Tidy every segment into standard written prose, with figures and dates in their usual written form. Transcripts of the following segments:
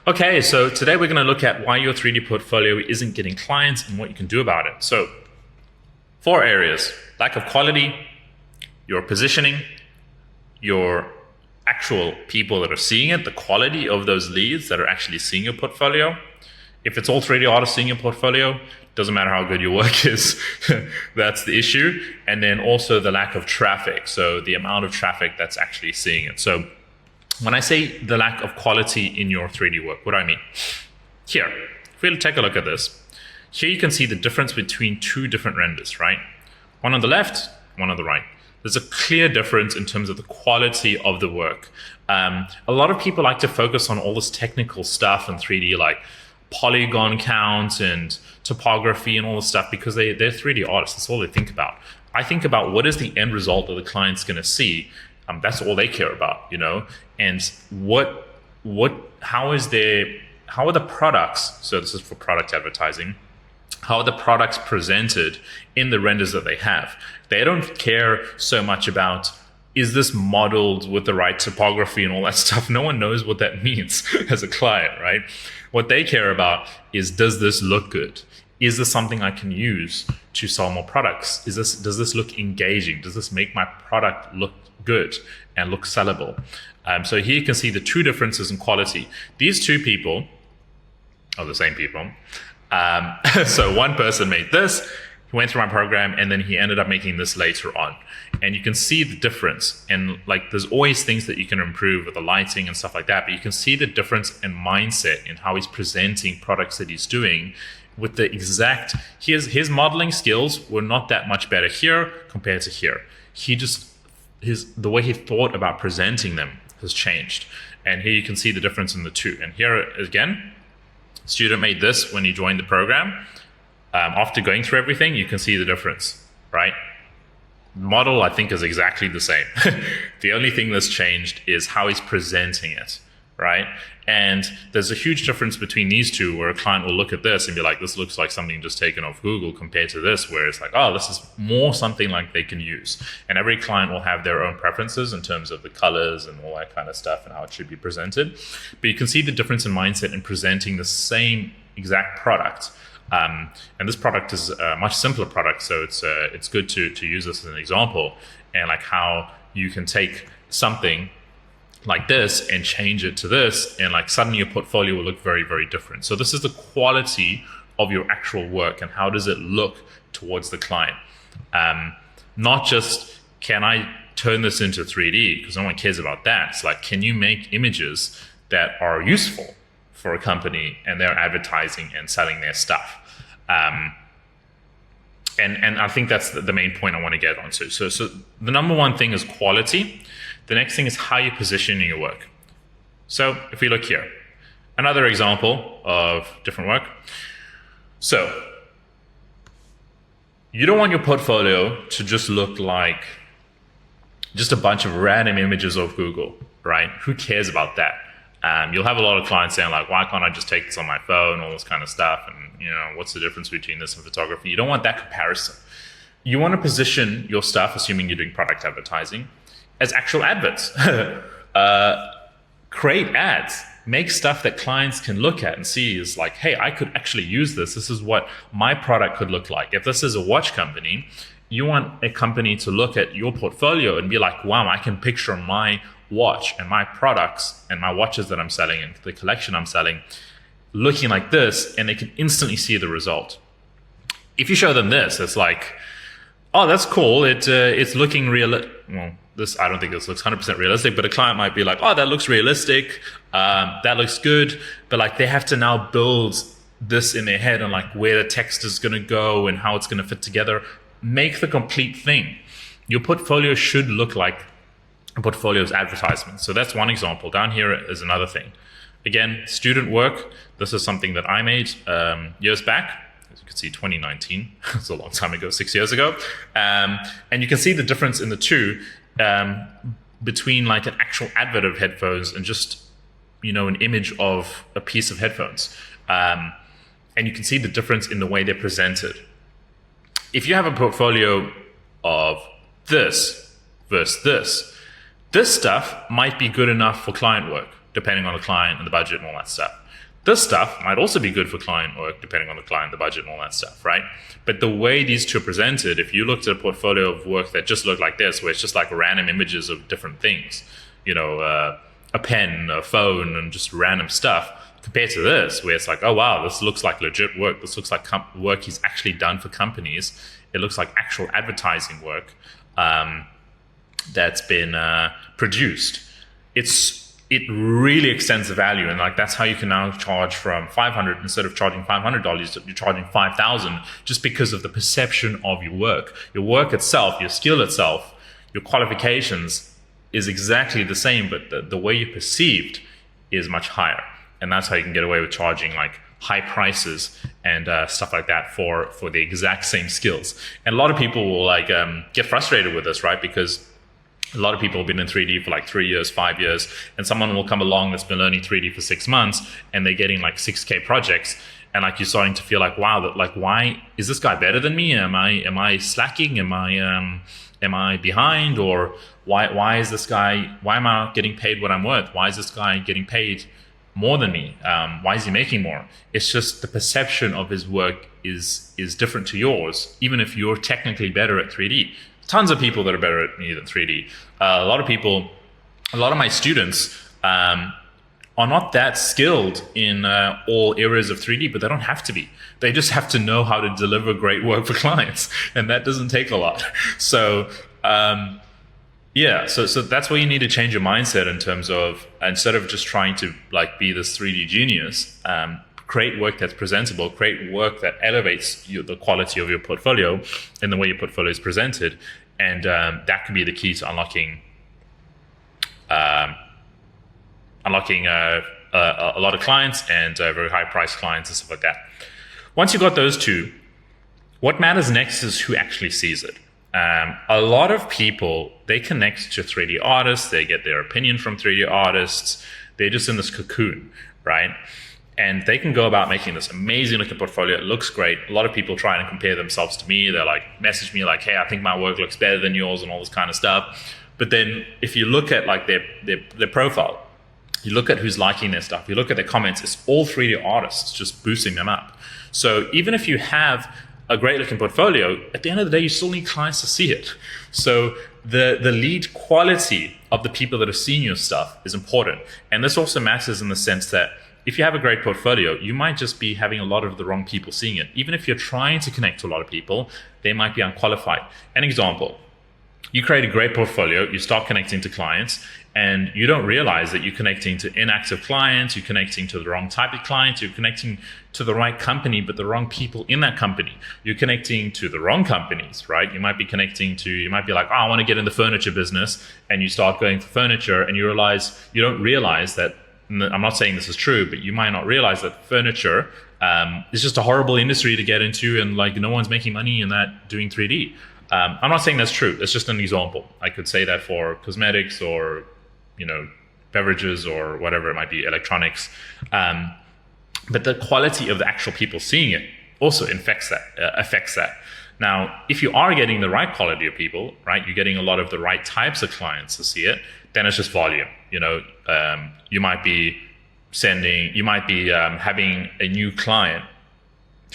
Okay, so today we're going to look at why your 3D portfolio isn't getting clients and what you can do about it. So, four areas: lack of quality, your positioning, your actual people that are seeing it, the quality of those leads that are actually seeing your portfolio. If it's all 3D artists seeing your portfolio, doesn't matter how good your work is, that's the issue. And then also the lack of traffic, so the amount of traffic that's actually seeing it. So when I say the lack of quality in your 3D work, what do I mean? Here, if we take a look at this, here you can see the difference between two different renders, right? One on the left, one on the right. There's a clear difference in terms of the quality of the work. A lot of people like to focus on all this technical stuff in 3D, like polygon count and topography and all this stuff, because they're 3D artists. That's all they think about. I think about what is the end result that the client's going to see. That's all they care about, you know. And how are the products? So this is for product advertising. How are the products presented in the renders that they have? They don't care so much about, is this modeled with the right topography and all that stuff? No one knows what that means as a client, right? What they care about is, does this look good? Is this something I can use to sell more products? Does this look engaging? Does this make my product look good and look sellable? So here you can see the two differences in quality. These two people are the same people. So one person made this, he went through my program, and then he ended up making this later on. And you can see the difference. And like, there's always things that you can improve with the lighting and stuff like that, but you can see the difference in mindset in how he's presenting products that he's doing with the exact, his modeling skills were not that much better here compared to here. The way he thought about presenting them has changed. And here you can see the difference in the two. And here again, student made this when he joined the program. After going through everything, you can see the difference, right? Model, I think, is exactly the same. The only thing that's changed is how he's presenting it, right? And there's a huge difference between these two, where a client will look at this and be like, this looks like something just taken off Google, compared to this, where it's like, oh, this is more something like they can use. And every client will have their own preferences in terms of the colors and all that kind of stuff and how it should be presented. But you can see the difference in mindset in presenting the same exact product. And this product is a much simpler product, so it's good to use this as an example, and like how you can take something like this and change it to this, and like suddenly your portfolio will look very, very different. So this is the quality of your actual work, and how does it look towards the client. Not just, can I turn this into 3D, because no one cares about that. It's like, can you make images that are useful for a company and they're advertising and selling their stuff? And I think that's the main point I want to get onto. So the number one thing is quality. The next thing is how you position your work. So if we look here, another example of different work. So you don't want your portfolio to just look like just a bunch of random images of Google, right? Who cares about that? You'll have a lot of clients saying like, why can't I just take this on my phone, all this kind of stuff, and you know, what's the difference between this and photography? You don't want that comparison. You want to position your stuff, assuming you're doing product advertising, as actual adverts. Create ads, make stuff that clients can look at and see is like, hey, I could actually use this. This is what my product could look like. If this is a watch company, you want a company to look at your portfolio and be like, wow, I can picture my watch and my products and my watches that I'm selling and the collection I'm selling looking like this, and they can instantly see the result. If you show them this, it's like, oh, that's cool. It's looking real. Well, this, I don't think this looks 100% realistic, but a client might be like, oh, that looks realistic. That looks good. But like, they have to now build this in their head on like where the text is going to go and how it's going to fit together. Make the complete thing. Your portfolio should look like a portfolio's advertisement. So that's one example. Down here is another thing. Again, student work. This is something that I made years back. As you can see, 2019. It's a long time ago, 6 years ago. And you can see the difference in the two between like an actual advert of headphones and just, you know, an image of a piece of headphones. And you can see the difference in the way they're presented. If you have a portfolio of this versus this stuff might be good enough for client work, depending on the client and the budget and all that stuff. This stuff might also be good for client work, depending on the client, the budget, and all that stuff, right? But the way these two are presented, if you looked at a portfolio of work that just looked like this, where it's just like random images of different things, a pen, a phone, and just random stuff, compared to this, where it's like, oh wow, this looks like legit work. This looks like work he's actually done for companies. It looks like actual advertising work that's been produced. It really extends the value, and like that's how you can now charge from $500 instead of charging $500. You're charging $5,000 just because of the perception of your work. Your work itself, your skill itself, your qualifications is exactly the same, but the way you're perceived is much higher, and that's how you can get away with charging like high prices and stuff like that for the exact same skills. And a lot of people will like get frustrated with this, right? Because a lot of people have been in 3D for like 3 years, 5 years, and someone will come along that's been learning 3D for 6 months, and they're getting like 6K projects, and like you're starting to feel like, wow, that like why is this guy better than me? Am I slacking? Am I behind? Or why is this guy? Why am I not getting paid what I'm worth? Why is this guy getting paid more than me? Why is he making more? It's just the perception of his work is different to yours, even if you're technically better at 3D. Tons of people that are better at me than 3D. A lot of my students are not that skilled in all areas of 3D, but they don't have to be. They just have to know how to deliver great work for clients, and that doesn't take a lot. So so that's where you need to change your mindset in terms of, instead of just trying to like be this 3D genius, create work that's presentable, create work that elevates the quality of your portfolio and the way your portfolio is presented. And that can be the key to unlocking a lot of clients and very high priced clients and stuff like that. Once you got those two, what matters next is who actually sees it. A lot of people, they connect to 3D artists, they get their opinion from 3D artists, they're just in this cocoon, right? And they can go about making this amazing looking portfolio. It looks great. A lot of people try and compare themselves to me. They're like, message me like, hey, I think my work looks better than yours and all this kind of stuff. But then if you look at like their profile, you look at who's liking their stuff, you look at their comments, it's all 3D artists just boosting them up. So even if you have a great looking portfolio, at the end of the day, you still need clients to see it. So the lead quality of the people that are seeing your stuff is important. And this also matters in the sense that if you have a great portfolio, you might just be having a lot of the wrong people seeing it. Even if you're trying to connect to a lot of people, they might be unqualified. An example, you create a great portfolio, you start connecting to clients, and you don't realize that you're connecting to inactive clients, you're connecting to the wrong type of clients, you're connecting to the right company, but the wrong people in that company. You're connecting to the wrong companies, right? You might be like, oh, I want to get in the furniture business, and you start going for furniture, and you don't realize that, I'm not saying this is true, but you might not realize that furniture is just a horrible industry to get into, and like no one's making money in that doing 3D. I'm not saying that's true. It's just an example. I could say that for cosmetics or, beverages or whatever it might be, electronics. But the quality of the actual people seeing it also affects that. Now, if you are getting the right quality of people, right, you're getting a lot of the right types of clients to see it, then it's just volume. You might be having a new client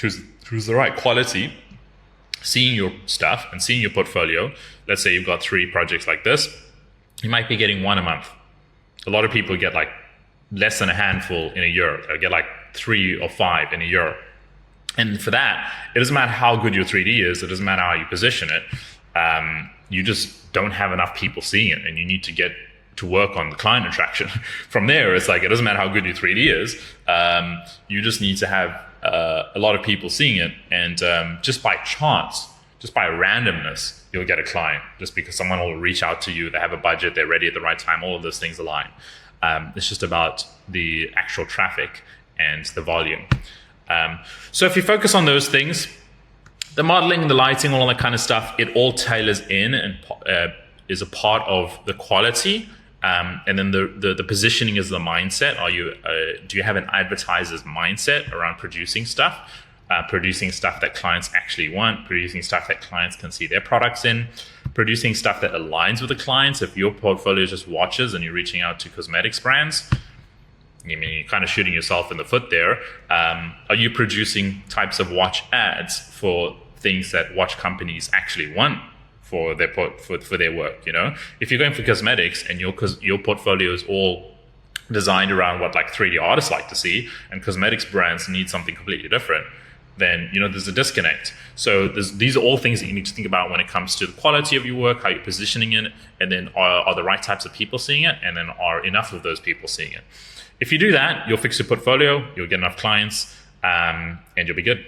who's the right quality, seeing your stuff and seeing your portfolio. Let's say you've got 3 projects like this, you might be getting 1 a month. A lot of people get like less than a handful in a year. They'll get like 3 or 5 in a year. And for that, it doesn't matter how good your 3D is, it doesn't matter how you position it. You just don't have enough people seeing it, and you need to get to work on the client attraction. From there, it's like, it doesn't matter how good your 3D is. You just need to have a lot of people seeing it, and just by chance, just by randomness, you'll get a client, just because someone will reach out to you, they have a budget, they're ready at the right time, all of those things align. It's just about the actual traffic and the volume. So if you focus on those things, the modeling, the lighting, all that kind of stuff, it all tailors in and is a part of the quality. And then the positioning is the mindset. Do you have an advertiser's mindset around producing stuff that clients actually want, producing stuff that clients can see their products in, producing stuff that aligns with the clients? If your portfolio is just watches and you're reaching out to cosmetics brands, I mean, you're kind of shooting yourself in the foot there. Are you producing types of watch ads for things that watch companies actually want for their for their work? You know, if you're going for cosmetics and your portfolio is all designed around what like 3D artists like to see, and cosmetics brands need something completely different, then there's a disconnect. So these are all things that you need to think about when it comes to the quality of your work, how you're positioning it, and then are the right types of people seeing it, and then are enough of those people seeing it. If you do that, you'll fix your portfolio, you'll get enough clients, and you'll be good.